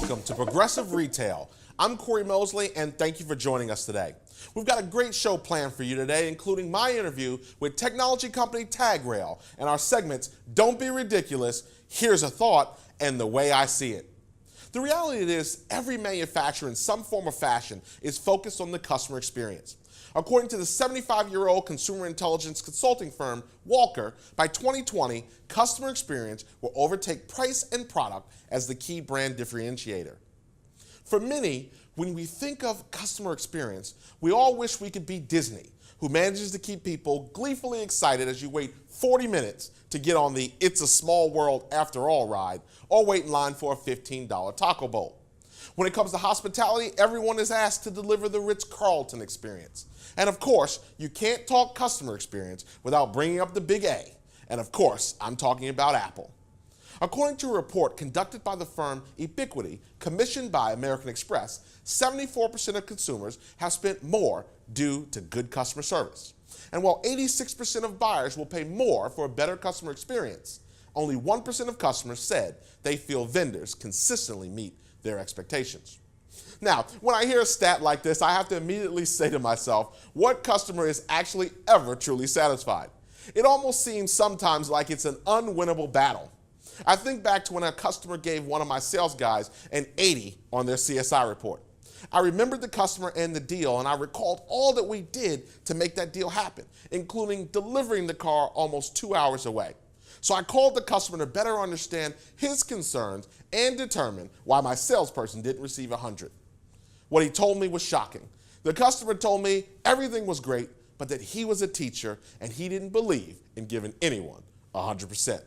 Welcome to Progressive Retail. I'm Cory Mosley, and thank you for joining us today. We've got a great show planned for you today, including my interview with technology company TagRail and our segments, Don't Be Ridiculous, Here's a Thought, and The Way I See It. The reality is, every manufacturer in some form or fashion is focused on the customer experience. According to the 75-year-old consumer intelligence consulting firm, Walker, by 2020, customer experience will overtake price and product as the key brand differentiator. For many, when we think of customer experience, we all wish we could be Disney, who manages to keep people gleefully excited as you wait 40 minutes to get on the It's a Small World After All ride, or wait in line for a $15 taco bowl. When it comes to hospitality, everyone is asked to deliver the Ritz-Carlton experience. And of course, you can't talk customer experience without bringing up the big A. And of course, I'm talking about Apple. According to a report conducted by the firm Ebiquity, commissioned by American Express, 74% of consumers have spent more due to good customer service. And while 86% of buyers will pay more for a better customer experience, only 1% of customers said they feel vendors consistently meet their expectations. Now, when I hear a stat like this, I have to immediately say to myself, what customer is actually ever truly satisfied? It almost seems sometimes like it's an unwinnable battle. I think back to when a customer gave one of my sales guys an 80 on their CSI report. I remembered the customer and the deal, and I recalled all that we did to make that deal happen, including delivering the car almost 2 hours away. So I called the customer to better understand his concerns and determine why my salesperson didn't receive 100. What he told me was shocking. The customer told me everything was great, but that he was a teacher and he didn't believe in giving anyone 100%.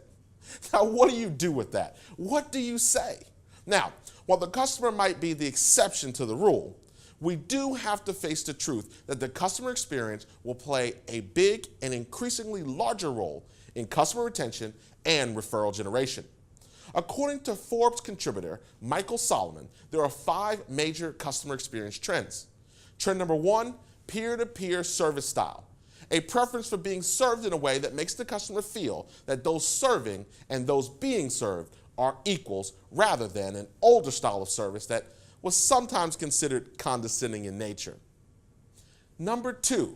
Now, what do you do with that? What do you say? Now, while the customer might be the exception to the rule, we do have to face the truth that the customer experience will play a big and increasingly larger role in customer retention and referral generation. According to Forbes contributor Michael Solomon, there are 5 major customer experience trends. Trend number 1, peer-to-peer service style. A preference for being served in a way that makes the customer feel that those serving and those being served are equals, rather than an older style of service that was sometimes considered condescending in nature. Number 2,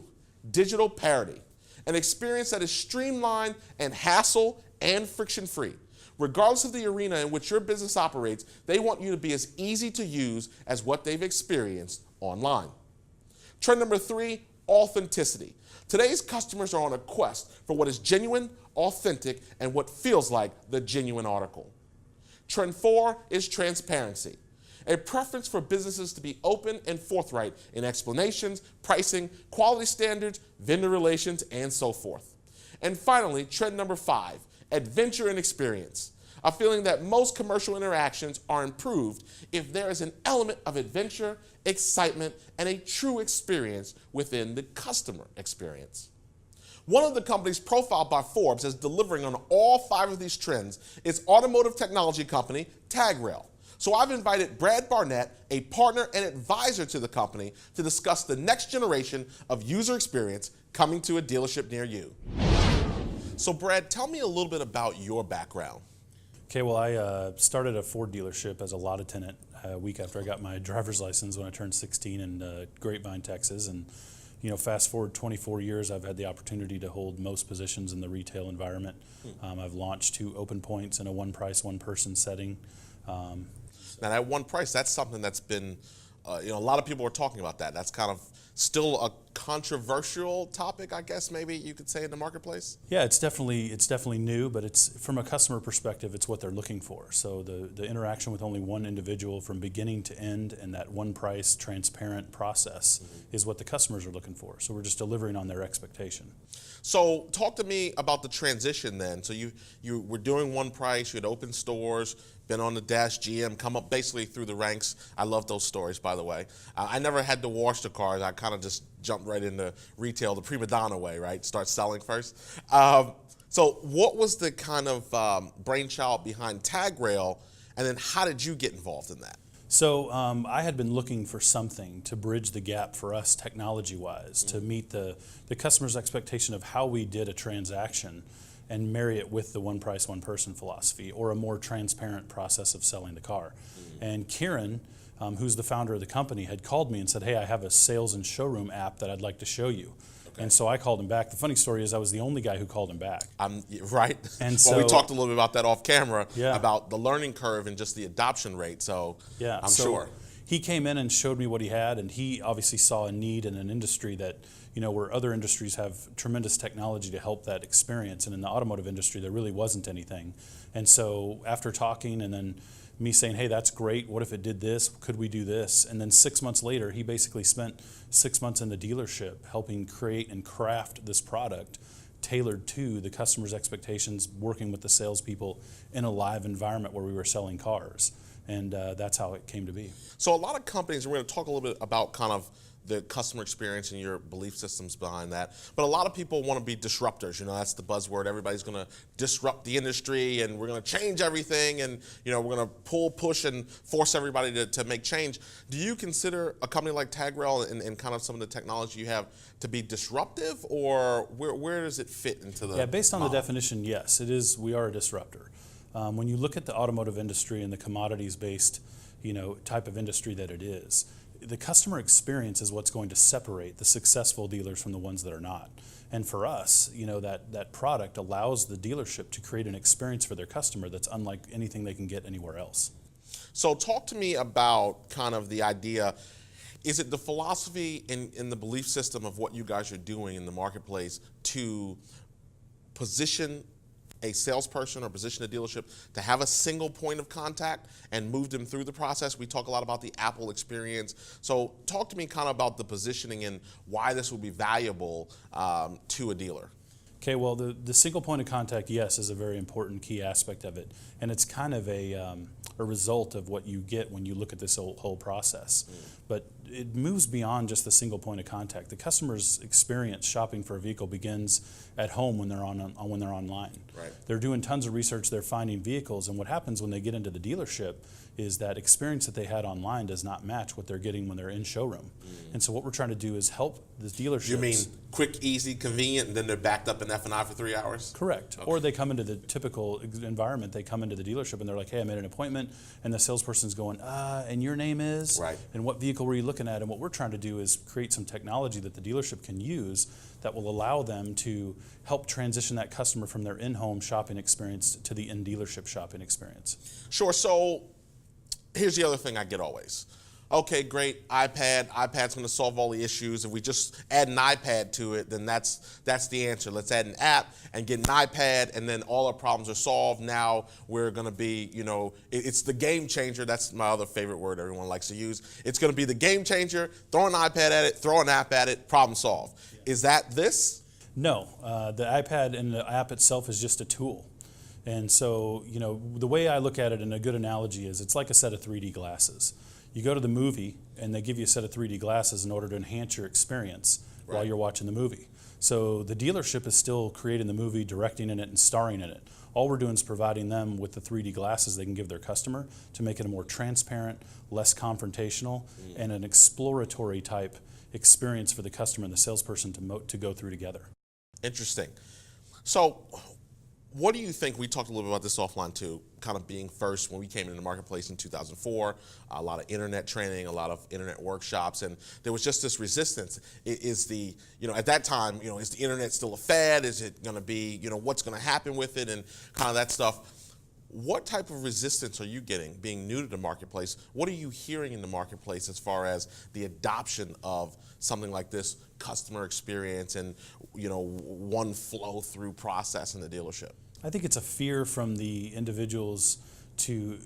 digital parity. An experience that is streamlined and hassle and friction-free. Regardless of the arena in which your business operates, they want you to be as easy to use as what they've experienced online. Trend number 3, authenticity. Today's customers are on a quest for what is genuine, authentic, and what feels like the genuine article. Trend 4 is transparency. A preference for businesses to be open and forthright in explanations, pricing, quality standards, vendor relations, and so forth. And finally, trend number 5, adventure and experience. A feeling that most commercial interactions are improved if there is an element of adventure, excitement, and a true experience within the customer experience. One of the companies profiled by Forbes as delivering on all 5 of these trends is automotive technology company TagRail. So I've invited Brad Barnett, a partner and advisor to the company, to discuss the next generation of user experience coming to a dealership near you. So Brad, tell me a little bit about your background. Okay, well, I started a Ford dealership as a lot attendant a week after I got my driver's license when I turned 16 in Grapevine, Texas. And, fast forward 24 years, I've had the opportunity to hold most positions in the retail environment. I've launched 2 open points in a one price, one person setting. Now, that one price, that's something that's been, a lot of people are talking about that. That's kind of still a controversial topic, I guess, maybe you could say, in the marketplace? Yeah, it's definitely new, but it's from a customer perspective, it's what they're looking for. So the interaction with only one individual from beginning to end and that one price, transparent process is what the customers are looking for. So we're just delivering on their expectation. So talk to me about the transition then. So you were doing one price, you had opened stores, been on the dash GM, come up basically through the ranks. I love those stories, by the way. I never had to wash the cars. I kind of just jumped right into retail, the prima donna way, right? Start selling first. So what was the kind of brainchild behind TagRail, and then how did you get involved in that? So I had been looking for something to bridge the gap for us technology-wise, to meet the customer's expectation of how we did a transaction. and marry it with the one price, one person philosophy, or a more transparent process of selling the car. And Kieran, who's the founder of the company, had called me and said, hey, I have a sales and showroom app that I'd like to show you. And so I called him back. The funny story is I was the only guy who called him back. Right. And well, so, we talked a little bit about that off camera, yeah, about the learning curve and just the adoption rate. So yeah, I'm sure. He came in and showed me what he had, and he obviously saw a need in an industry that, where other industries have tremendous technology to help that experience. And in the automotive industry, there really wasn't anything. And so after talking and then me saying, hey, that's great. What if it did this? Could we do this? And then 6 months later, he basically spent 6 months in the dealership helping create and craft this product tailored to the customer's expectations, working with the salespeople in a live environment where we were selling cars. And that's how it came to be. So a lot of companies, we're going to talk a little bit about kind of the customer experience and your belief systems behind that. But a lot of people want to be disruptors. That's the buzzword. Everybody's going to disrupt the industry, and we're going to change everything, and we're going to pull, push, and force everybody to make change. Do you consider a company like TagRail and kind of some of the technology you have to be disruptive, or where does it fit into the based on model? the definition, yes, it is. We are a disruptor. When you look at the automotive industry and the commodities-based, type of industry that it is, the customer experience is what's going to separate the successful dealers from the ones that are not. And for us, that product allows the dealership to create an experience for their customer that's unlike anything they can get anywhere else. So talk to me about kind of the idea. Is it the philosophy in the belief system of what you guys are doing in the marketplace to position a salesperson or position a dealership to have a single point of contact and move them through the process? We talk a lot about the Apple experience. So talk to me kind of about the positioning and why this will be valuable to a dealer. Okay, well, the single point of contact, yes, is a very important key aspect of it. And it's kind of a result of what you get when you look at this whole process. But it moves beyond just the single point of contact. The customer's experience shopping for a vehicle begins at home when they're online. Right. They're doing tons of research, they're finding vehicles, and what happens when they get into the dealership is that experience that they had online does not match what they're getting when they're in showroom. And so what we're trying to do is help the dealerships. You mean quick, easy, convenient, and then they're backed up in F&I for 3 hours? Correct. Okay. Or they come into the typical environment. They come into the dealership and they're like, hey, I made an appointment, and the salesperson's going, and your name is? Right. And what vehicle were you looking at? And what we're trying to do is create some technology that the dealership can use that will allow them to help transition that customer from their in-home shopping experience to the in-dealership shopping experience. Sure. So here's the other thing I get always. Okay, great, iPad's going to solve all the issues. If we just add an iPad to it, then that's the answer. Let's add an app and get an iPad, and then all our problems are solved. Now we're going to be, it's the game changer. That's my other favorite word everyone likes to use. It's going to be the game changer. Throw an iPad at it, throw an app at it, problem solved. Yeah. Is that this? No, the iPad and the app itself is just a tool. And so, the way I look at it, and a good analogy is, it's like a set of 3D glasses. You go to the movie and they give you a set of 3D glasses in order to enhance your experience while you're watching the movie. So the dealership is still creating the movie, directing in it, and starring in it. All we're doing is providing them with the 3D glasses they can give their customer to make it a more transparent, less confrontational, and an exploratory type experience for the customer and the salesperson to go through together. Interesting. So what do you think? We talked a little bit about this offline too, kind of being first when we came into the marketplace in 2004, a lot of internet training, a lot of internet workshops, and there was just this resistance. Is the, at that time, is the internet still a fad? Is it going to be, what's going to happen with it, and kind of that stuff? What type of resistance are you getting being new to the marketplace? What are you hearing in the marketplace as far as the adoption of something like this customer experience and, one flow through process in the dealership? I think it's a fear from the individuals to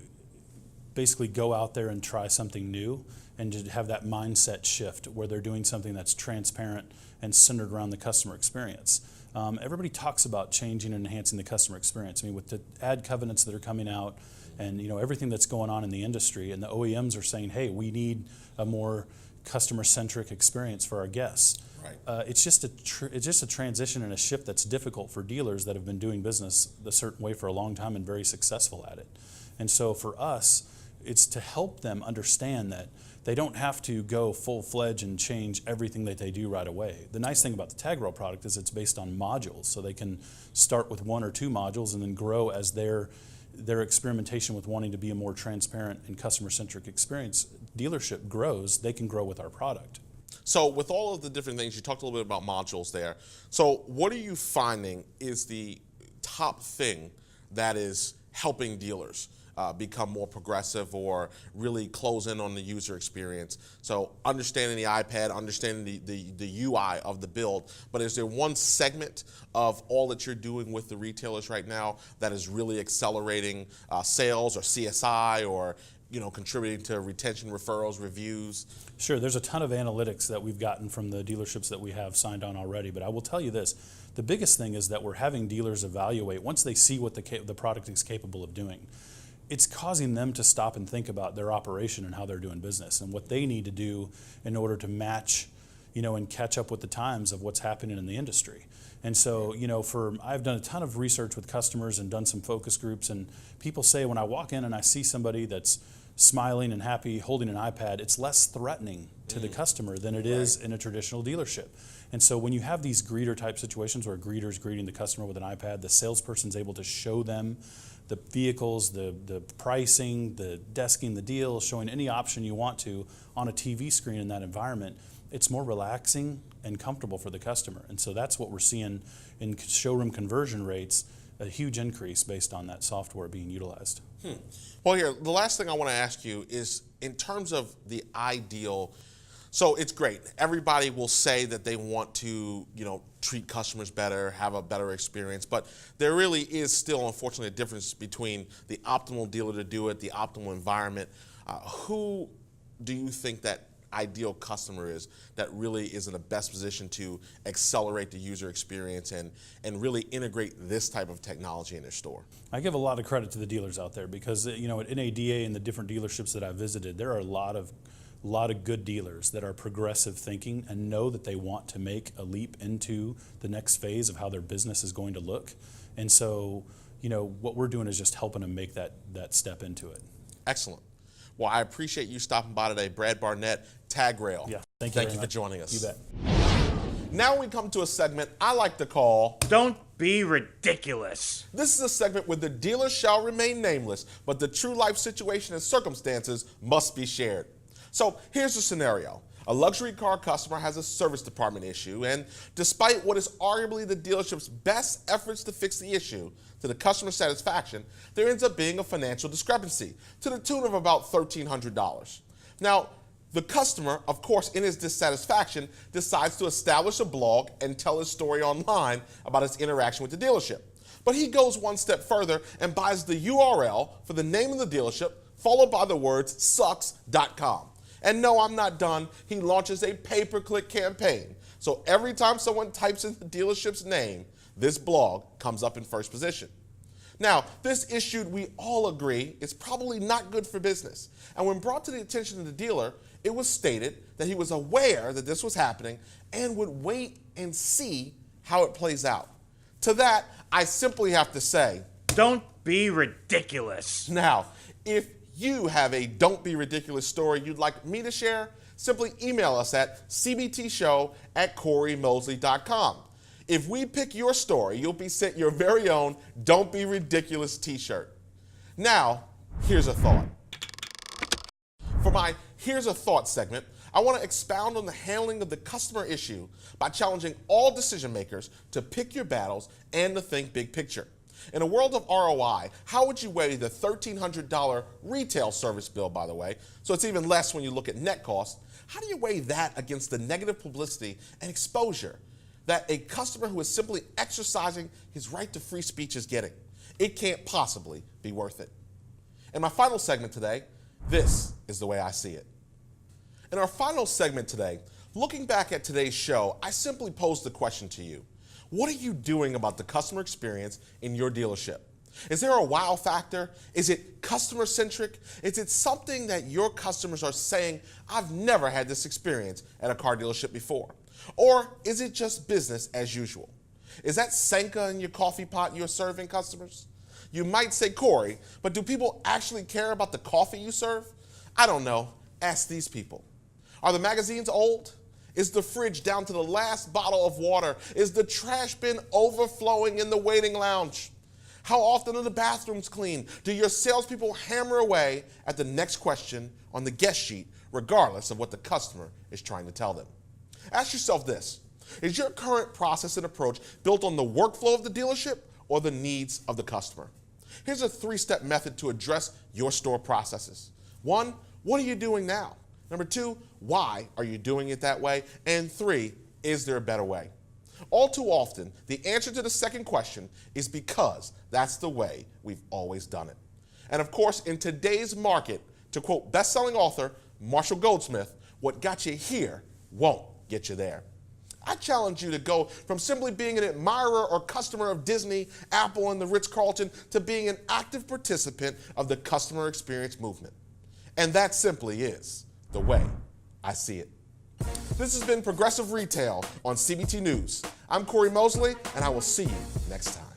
basically go out there and try something new and to have that mindset shift where they're doing something that's transparent and centered around the customer experience. Everybody talks about changing and enhancing the customer experience. I mean, with the ad covenants that are coming out and everything that's going on in the industry, and the OEMs are saying, hey, we need a more customer-centric experience for our guests. Right. It's just a transition and a shift that's difficult for dealers that have been doing business a certain way for a long time and very successful at it. And so for us, it's to help them understand that they don't have to go full-fledged and change everything that they do right away. The nice thing about the TagRail product is it's based on modules, so they can start with 1 or 2 modules and then grow as their experimentation with wanting to be a more transparent and customer-centric experience dealership grows, they can grow with our product. So with all of the different things, you talked a little bit about modules there. So what are you finding is the top thing that is helping dealers become more progressive or really close in on the user experience? So understanding the iPad, understanding the UI of the build, but is there one segment of all that you're doing with the retailers right now that is really accelerating sales or CSI or contributing to retention, referrals, reviews? Sure, there's a ton of analytics that we've gotten from the dealerships that we have signed on already, but I will tell you this, the biggest thing is that we're having dealers evaluate, once they see what the product is capable of doing, it's causing them to stop and think about their operation and how they're doing business and what they need to do in order to match, and catch up with the times of what's happening in the industry. And so, I've done a ton of research with customers and done some focus groups, and people say when I walk in and I see somebody that's smiling and happy holding an iPad, it's less threatening to the customer than it is in a traditional dealership. And so when you have these greeter type situations where a greeter's greeting the customer with an iPad, the salesperson's able to show them the vehicles, the pricing, the desking, the deal, showing any option you want to on a TV screen in that environment, it's more relaxing and comfortable for the customer. And so that's what we're seeing in showroom conversion rates, a huge increase based on that software being utilized. Well, here, the last thing I want to ask you is in terms of the ideal, so it's great. Everybody will say that they want to, treat customers better, have a better experience, but there really is still, unfortunately, a difference between the optimal dealer to do it, the optimal environment. Who do you think that ideal customer is that really is in the best position to accelerate the user experience and really integrate this type of technology in their store? I give a lot of credit to the dealers out there because, at NADA and the different dealerships that I've visited, there are a lot of good dealers that are progressive thinking and know that they want to make a leap into the next phase of how their business is going to look. And so, what we're doing is just helping them make that step into it. Excellent. Well, I appreciate you stopping by today. Brad Barnett, TagRail. Yeah, thank you for joining us. You bet. Now we come to a segment I like to call Don't Be Ridiculous. This is a segment where the dealer shall remain nameless, but the true life situation and circumstances must be shared. So here's the scenario. A luxury car customer has a service department issue, and despite what is arguably the dealership's best efforts to fix the issue to the customer's satisfaction, there ends up being a financial discrepancy to the tune of about $1,300. Now, the customer, of course, in his dissatisfaction, decides to establish a blog and tell his story online about his interaction with the dealership. But he goes one step further and buys the URL for the name of the dealership, followed by the words sucks.com. And no, I'm not done. He launches a pay-per-click campaign. So every time someone types in the dealership's name, this blog comes up in first position. Now, this issue, we all agree, is probably not good for business. And when brought to the attention of the dealer, it was stated that he was aware that this was happening and would wait and see how it plays out. To that, I simply have to say, Don't be ridiculous. Now, if you have a Don't Be Ridiculous story you'd like me to share, simply email us at cbtshow@corymosley.com. If we pick your story, you'll be sent your very own Don't Be Ridiculous t-shirt. Now, here's a thought. For my Here's a Thought segment, I want to expound on the handling of the customer issue by challenging all decision makers to pick your battles and to think big picture. In a world of ROI, how would you weigh the $1,300 retail service bill, by the way, so it's even less when you look at net cost? How do you weigh that against the negative publicity and exposure that a customer who is simply exercising his right to free speech is getting? It can't possibly be worth it. In my final segment today, this is the way I see it. In our final segment today, looking back at today's show, I simply posed the question to you. What are you doing about the customer experience in your dealership? Is there a wow factor? Is it customer-centric? Is it something that your customers are saying, I've never had this experience at a car dealership before? Or is it just business as usual? Is that Sanka in your coffee pot you're serving customers? You might say, Cory, but do people actually care about the coffee you serve? I don't know. Ask these people. Are the magazines old? Is the fridge down to the last bottle of water? Is the trash bin overflowing in the waiting lounge? How often are the bathrooms clean? Do your salespeople hammer away at the next question on the guest sheet, regardless of what the customer is trying to tell them? Ask yourself this. Is your current process and approach built on the workflow of the dealership or the needs of the customer? Here's a 3-step method to address your store processes. 1, what are you doing now? Number 2, why are you doing it that way? And 3, is there a better way? All too often, the answer to the second question is because that's the way we've always done it. And of course, in today's market, to quote best-selling author Marshall Goldsmith, what got you here won't get you there. I challenge you to go from simply being an admirer or customer of Disney, Apple, and the Ritz-Carlton to being an active participant of the customer experience movement. And that simply is the way I see it. This has been Progressive Retail on CBT News. I'm Cory Mosley, and I will see you next time.